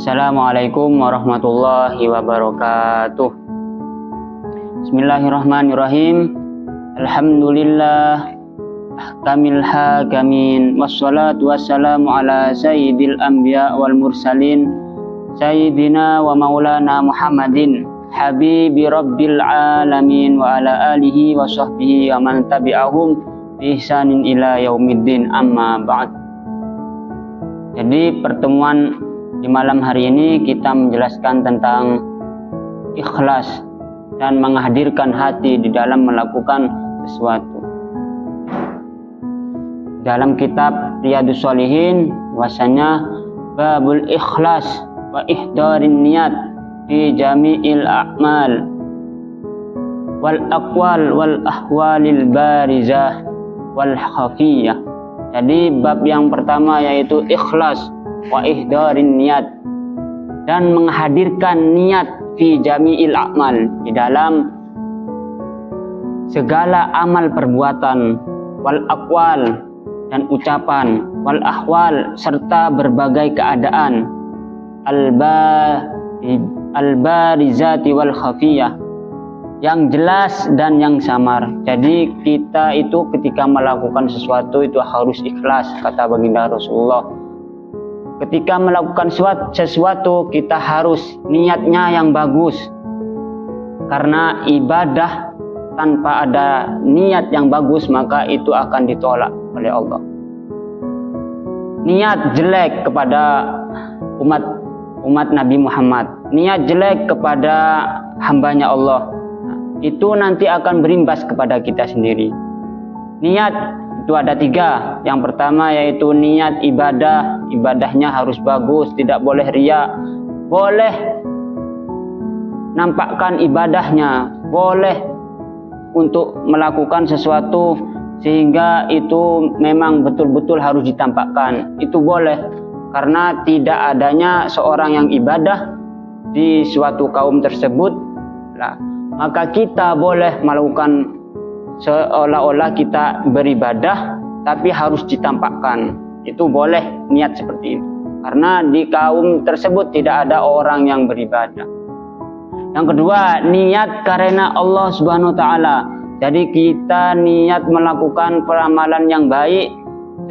Assalamualaikum warahmatullahi wabarakatuh. Bismillahirrahmanirrahim. Alhamdulillah ahkamil hakamin, wassalatu wassalamu ala sayyidil anbiya wal mursalin, sayyidina wa maulana Muhammadin habibi rabbil alamin wa ala alihi wa sahbihi wa man tabi'ahum bi ihsanin ila yaumiddin, amma ba'd. Jadi pertemuan di malam hari ini kita menjelaskan tentang ikhlas dan menghadirkan hati di dalam melakukan sesuatu. Dalam kitab Riyadhus Shalihin bahwasanya babul ikhlas wa ihdarin niat fi jami'il a'mal wal aqwal wal ahwalil barizah wal khafiyah. Jadi bab yang pertama yaitu ikhlas wa ihdarin niat, dan menghadirkan niat fi jami'il a'mal, di dalam segala amal perbuatan, wal aqwal dan ucapan, wal ahwal serta berbagai keadaan, al barizati wal khafiyah, yang jelas dan yang samar. Jadi kita itu ketika melakukan sesuatu itu harus ikhlas, kata baginda Rasulullah. Ketika melakukan sesuatu kita harus niatnya yang bagus, karena ibadah tanpa ada niat yang bagus maka itu akan ditolak oleh Allah. Niat jelek kepada umat Nabi Muhammad, niat jelek kepada hambanya Allah, itu nanti akan berimbas kepada kita sendiri. Niat itu ada 3. Yang pertama yaitu niat ibadah. Ibadahnya harus bagus, tidak boleh riya. Boleh nampakkan ibadahnya, boleh untuk melakukan sesuatu sehingga itu memang betul-betul harus ditampakkan. Itu boleh, karena tidak adanya seorang yang ibadah di suatu kaum tersebut, maka kita boleh melakukan seolah-olah kita beribadah tapi harus ditampakkan. Itu boleh niat seperti itu, karena di kaum tersebut tidak ada orang yang beribadah. Yang kedua, niat karena Allah Subhanahu wa taala. Jadi kita niat melakukan peramalan yang baik,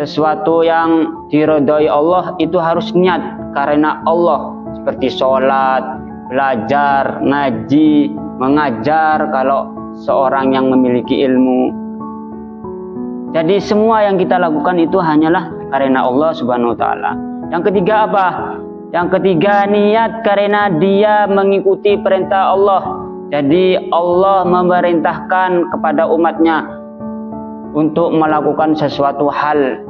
sesuatu yang diridhoi Allah, itu harus niat karena Allah, seperti sholat, belajar, ngaji, mengajar kalau seorang yang memiliki ilmu. Jadi semua yang kita lakukan itu hanyalah karena Allah Subhanahu wa taala. Yang ketiga apa? Yang ketiga, niat karena dia mengikuti perintah Allah. Jadi Allah memerintahkan kepada umatnya untuk melakukan sesuatu hal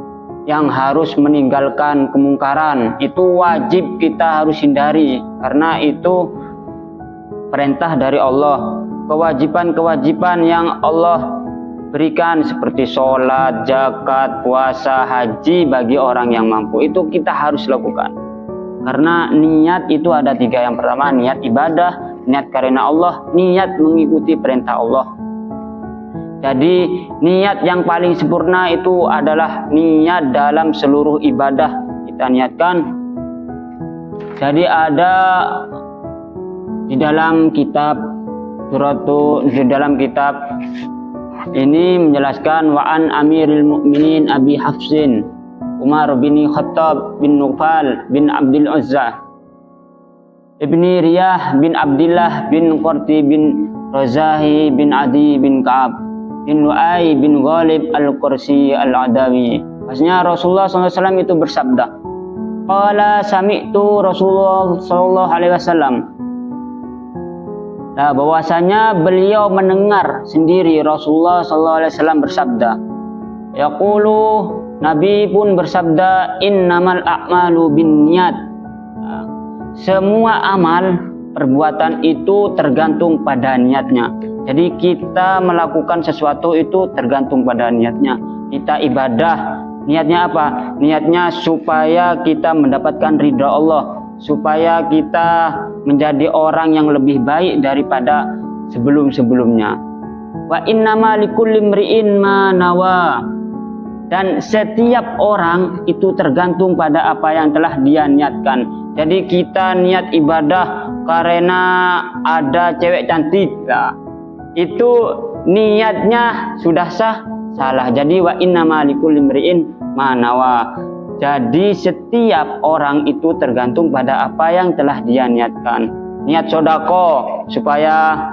yang harus meninggalkan kemungkaran. Itu wajib kita harus hindari, karena itu perintah dari Allah. Kewajiban-kewajiban yang Allah berikan seperti sholat, zakat, puasa, haji bagi orang yang mampu, itu kita harus lakukan. Karena niat itu ada 3. Yang pertama niat ibadah, niat karena Allah, niat mengikuti perintah Allah. Jadi niat yang paling sempurna itu adalah niat dalam seluruh ibadah kita niatkan. Jadi ada di dalam kitab ini menjelaskan, wa an amiril mu'minin Abi Hafsin Umar bin Khattab bin Nufal bin Abdul Uzza ibni Riyah bin Abdillah bin Qurti bin Razahi bin Adi bin Ka'ab bin Lu'ay bin Ghalib al-Qursi al-Adawi. Maksudnya Rasulullah SAW itu bersabda, qala sami'tu Rasulullah SAW. Nah, bahwasanya beliau mendengar sendiri Rasulullah SAW bersabda. Yaqulu, Nabi pun bersabda, innamal a'malu binniyat. Nah, semua amal perbuatan itu tergantung pada niatnya. Jadi kita melakukan sesuatu itu tergantung pada niatnya. Kita ibadah, niatnya apa? Niatnya supaya kita mendapatkan ridha Allah, supaya kita menjadi orang yang lebih baik daripada sebelum-sebelumnya. Wa innama likulli imri'in ma nawa. Dan setiap orang itu tergantung pada apa yang telah dia niatkan. Jadi kita niat ibadah karena ada cewek cantik, nah, itu niatnya sudah sah, salah. Jadi wa innama likulli imri'in ma nawa. Jadi setiap orang itu tergantung pada apa yang telah dia niatkan. Niat sodako supaya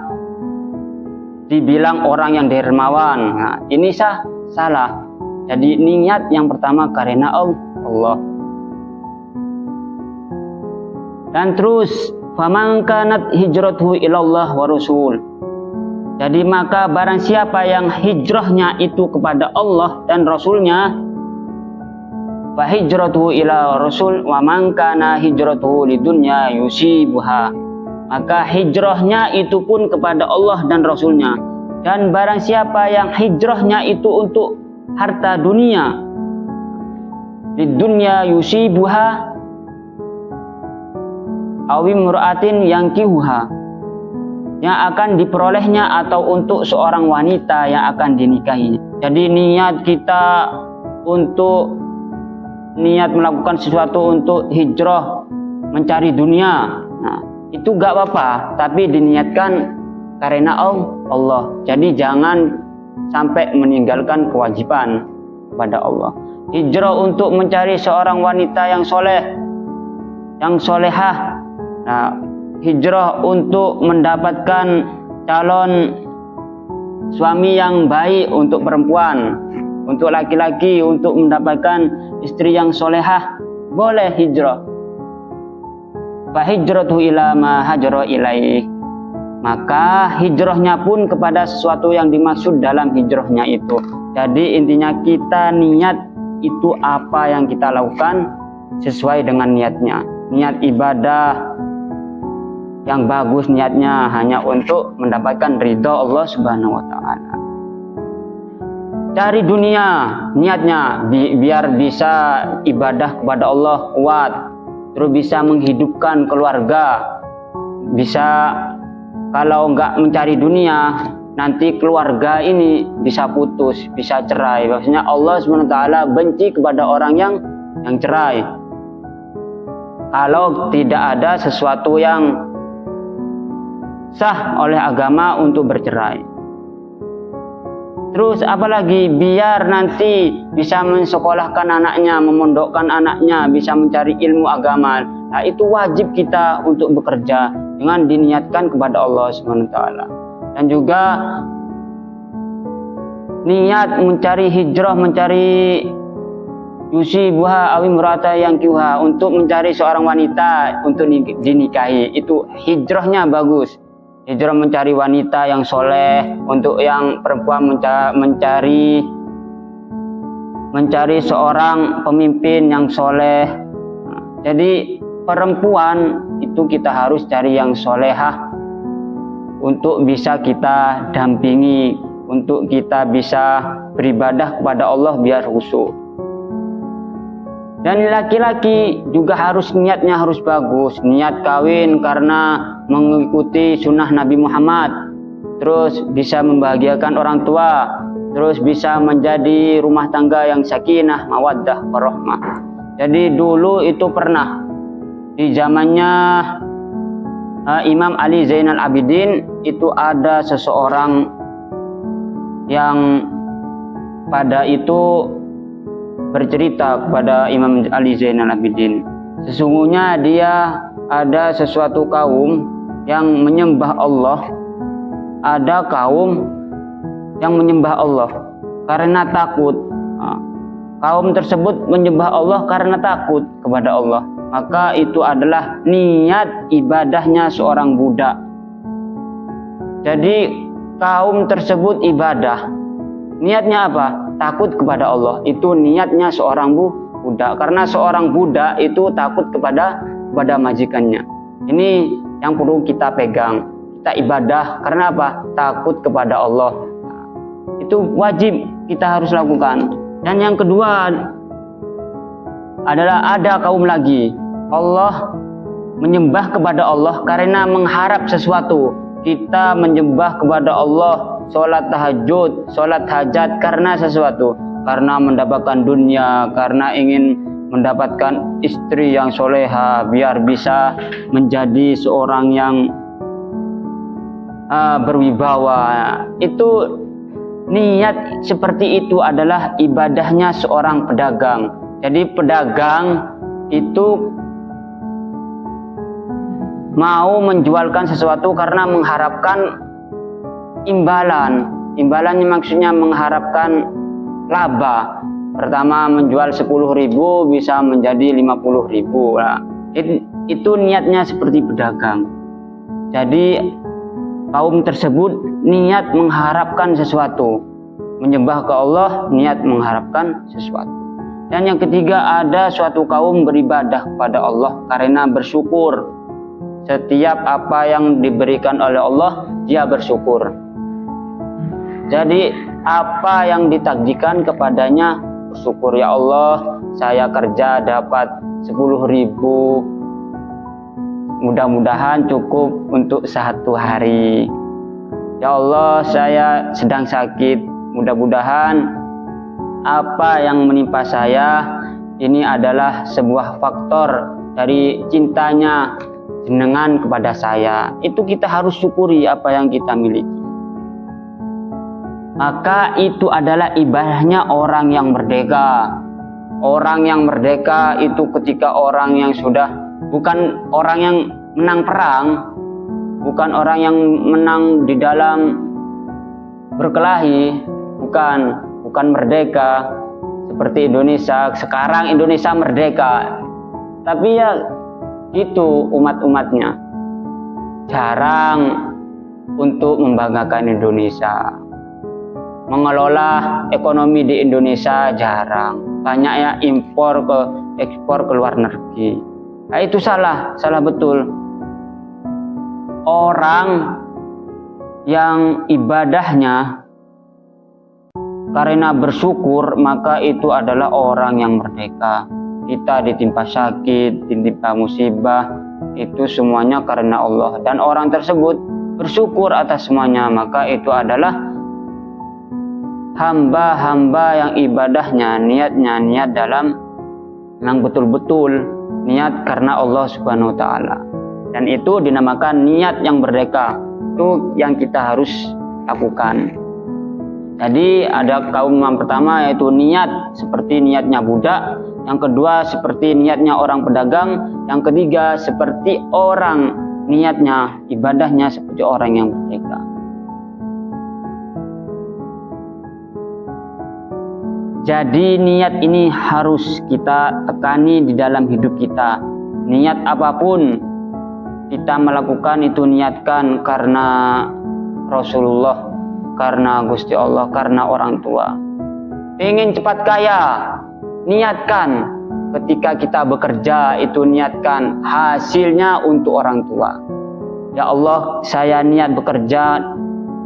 dibilang orang yang dermawan, nah, ini sah, salah. Jadi niat yang pertama karena Allah. Dan terus faman kanat hijratuhu ilallah wa rasul. Jadi maka barang siapa yang hijrahnya itu kepada Allah dan Rasulnya, fa hijratuhu ila rasul wa man kana hijratuhu lidunya yusibuha. Maka hijrahnya itu pun kepada Allah dan Rasulnya. Dan barang siapa yang hijrahnya itu untuk harta dunia, lidunya yusibuha awim mur'atin yang kihuha, yang akan diperolehnya atau untuk seorang wanita yang akan dinikahi. Jadi niat kita untuk niat melakukan sesuatu untuk hijrah mencari dunia, nah, itu gak apa-apa, tapi diniatkan karena Allah. Jadi jangan sampai meninggalkan kewajiban kepada Allah. Hijrah untuk mencari seorang wanita yang soleh, yang solehah. Nah, hijrah untuk mendapatkan calon suami yang baik untuk perempuan, untuk laki-laki, untuk mendapatkan istri yang solehah, boleh hijrah. Fa hijratuhu ila ma hajara ilaih. Maka hijrahnya pun kepada sesuatu yang dimaksud dalam hijrahnya itu. Jadi intinya kita niat itu apa yang kita lakukan sesuai dengan niatnya. Niat ibadah yang bagus niatnya hanya untuk mendapatkan ridha Allah Subhanahu wa taala. Cari dunia niatnya biar bisa ibadah kepada Allah kuat, terus bisa menghidupkan keluarga. Bisa kalau enggak mencari dunia, nanti keluarga ini bisa putus, bisa cerai. Maksudnya Allah Subhanahu wa taala benci kepada orang yang cerai. Kalau tidak ada sesuatu yang sah oleh agama untuk bercerai. Terus apalagi biar nanti bisa mensekolahkan anaknya, memondokkan anaknya, bisa mencari ilmu agama. Nah, itu wajib kita untuk bekerja dengan diniatkan kepada Allah Subhanahu wa taala. Dan juga niat mencari hijrah, mencari yusibuha awi murata yang kiuha, untuk mencari seorang wanita untuk dinikahi. Itu hijrahnya bagus. Hijrah mencari wanita yang soleh, untuk yang perempuan mencari seorang pemimpin yang soleh. Jadi perempuan itu kita harus cari yang solehah untuk bisa kita dampingi, untuk kita bisa beribadah kepada Allah biar khusyuk. Dan laki-laki juga harus niatnya harus bagus. Niat kawin karena mengikuti sunnah Nabi Muhammad, terus bisa membahagiakan orang tua, terus bisa menjadi rumah tangga yang sakinah, mawaddah, warahmah. Jadi dulu itu pernah di zamannya Imam Ali Zainal Abidin, itu ada seseorang yang pada itu bercerita kepada Imam Ali Zainal Abidin, sesungguhnya dia ada sesuatu kaum yang menyembah Allah. Ada kaum yang menyembah Allah karena takut. Kaum tersebut menyembah Allah karena takut kepada Allah. Maka itu adalah niat ibadahnya seorang budak. Jadi kaum tersebut ibadah, niatnya apa? Takut kepada Allah. Itu niatnya seorang budak. Karena seorang budak itu takut kepada majikannya. Ini yang perlu kita pegang. Kita ibadah karena apa? Takut kepada Allah. Itu wajib kita harus lakukan. Dan yang kedua adalah ada kaum lagi, Allah menyembah kepada Allah karena mengharap sesuatu. Kita menyembah kepada Allah, sholat tahajud, sholat hajat karena sesuatu. karena mendapatkan dunia, karena ingin mendapatkan istri yang soleha, biar bisa menjadi seorang yang berwibawa. Itu niat seperti itu adalah ibadahnya seorang pedagang. Jadi pedagang itu mau menjualkan sesuatu karena mengharapkan imbalan. Imbalannya maksudnya mengharapkan laba. Pertama menjual 10.000 bisa menjadi 50.000. Nah, itu niatnya seperti pedagang. Jadi kaum tersebut niat mengharapkan sesuatu. Menyembah ke Allah, niat mengharapkan sesuatu. Dan yang ketiga, ada suatu kaum beribadah kepada Allah karena bersyukur. Setiap apa yang diberikan oleh Allah, dia bersyukur. Jadi apa yang ditakdirkan kepadanya, bersyukur. Ya Allah, saya kerja dapat 10.000, mudah-mudahan cukup untuk 1 hari. Ya Allah, saya sedang sakit, mudah-mudahan apa yang menimpa saya ini adalah sebuah faktor dari cintanya jenengan kepada saya. Itu kita harus syukuri apa yang kita miliki. Maka itu adalah ibadahnya orang yang merdeka. Orang yang merdeka itu ketika orang yang sudah, bukan orang yang menang perang, bukan orang yang menang di dalam berkelahi, bukan merdeka seperti Indonesia. Sekarang Indonesia merdeka, tapi ya itu umat-umatnya jarang untuk membanggakan Indonesia. Mengelola ekonomi di Indonesia jarang, banyaknya ekspor ke luar negeri. Nah, itu salah betul. Orang yang ibadahnya karena bersyukur, maka itu adalah orang yang merdeka. Kita ditimpa sakit, ditimpa musibah, itu semuanya karena Allah. Dan orang tersebut bersyukur atas semuanya, maka itu adalah hamba-hamba yang ibadahnya, niatnya niat dalam yang betul-betul niat karena Allah Subhanahu wa Ta'ala. Dan itu dinamakan niat yang merdeka. Itu yang kita harus lakukan. Jadi ada kaum yang pertama yaitu niat seperti niatnya budak, yang kedua seperti niatnya orang pedagang, yang ketiga seperti orang niatnya, ibadahnya seperti orang yang merdeka. Jadi niat ini harus kita tekani di dalam hidup kita. Niat apapun kita melakukan itu niatkan karena Rasulullah, karena Gusti Allah, karena orang tua. Ingin cepat kaya, niatkan. Ketika kita bekerja itu niatkan hasilnya untuk orang tua. Ya Allah, saya niat bekerja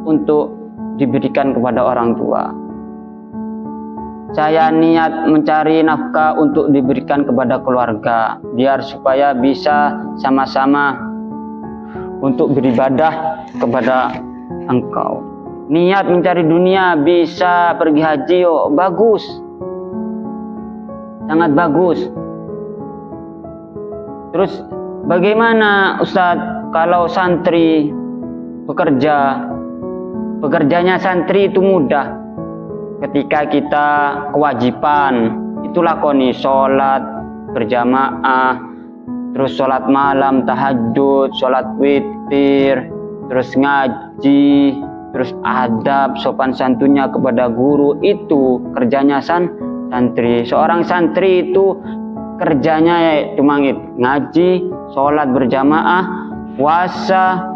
untuk diberikan kepada orang tua. Saya niat mencari nafkah untuk diberikan kepada keluarga, biar supaya bisa sama-sama untuk beribadah kepada Engkau. Niat mencari dunia, bisa pergi haji, bagus, sangat bagus. Terus bagaimana Ustadz kalau santri bekerja? Bekerjanya santri itu mudah. Ketika kita kewajiban itu lakoni, sholat berjamaah, terus sholat malam, tahajud, sholat witir, terus ngaji, terus adab, sopan santunnya kepada guru, itu kerjanya santri. Seorang santri itu kerjanya cuma ngaji, sholat berjamaah, puasa,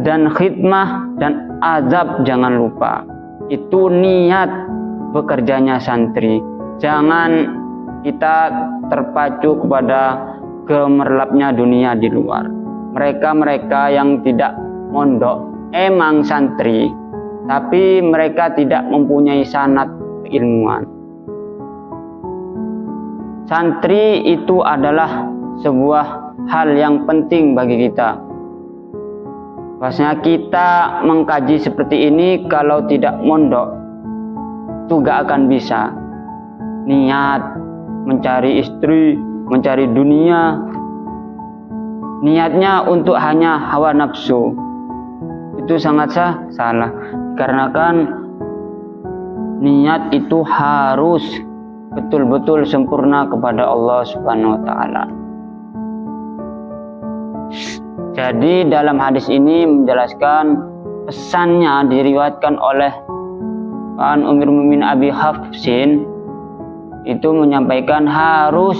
dan khidmah, dan adab jangan lupa. Itu niat bekerjanya santri. Jangan kita terpacu kepada gemerlapnya dunia di luar. Mereka yang tidak mondok emang santri, tapi mereka tidak mempunyai sanad keilmuan. Santri itu adalah sebuah hal yang penting bagi kita. Bahwasanya kita mengkaji seperti ini kalau tidak mondok, itu gak akan bisa. Niat mencari istri, mencari dunia, niatnya untuk hanya hawa nafsu, itu sangat salah. Dikarenakan niat itu harus betul-betul sempurna kepada Allah Subhanahu wa taala. Jadi dalam hadis ini menjelaskan, pesannya diriwayatkan oleh An Ummul Mukminin Abi Hafsin, itu menyampaikan harus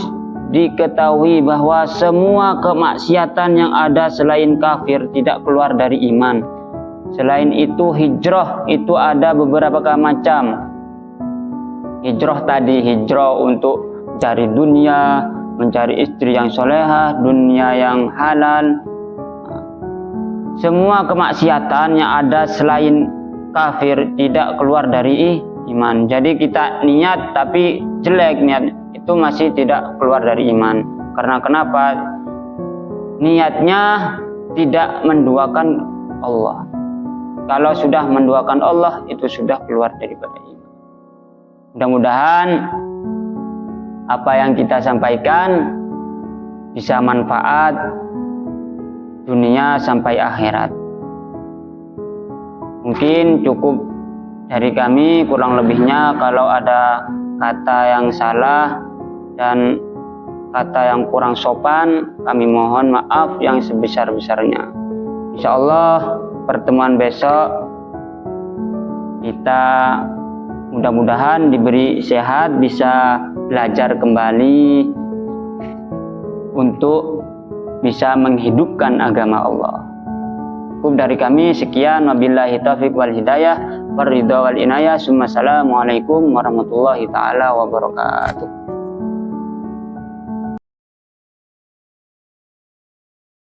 diketahui bahwa semua kemaksiatan yang ada selain kafir tidak keluar dari iman. Selain itu hijrah itu ada beberapa macam. Hijrah tadi hijrah untuk mencari dunia, mencari istri yang solehah, dunia yang halal. Semua kemaksiatan yang ada selain kafir tidak keluar dari iman. Jadi kita niat tapi jelek niat, itu masih tidak keluar dari iman. Karena kenapa? Niatnya tidak menduakan Allah. Kalau sudah menduakan Allah, itu sudah keluar daripada iman. Mudah-mudahan apa yang kita sampaikan bisa manfaat dunia sampai akhirat. Mungkin cukup dari kami, kurang lebihnya kalau ada kata yang salah dan kata yang kurang sopan, kami mohon maaf yang sebesar-besarnya. Insyaallah pertemuan besok kita mudah-mudahan diberi sehat, bisa belajar kembali untuk bisa menghidupkan agama Allah. Cukup dari kami, sekian, wabillahi taufiq wal hidayah, waridha wal inayah. Assalamualaikum warahmatullahi taala wabarakatuh.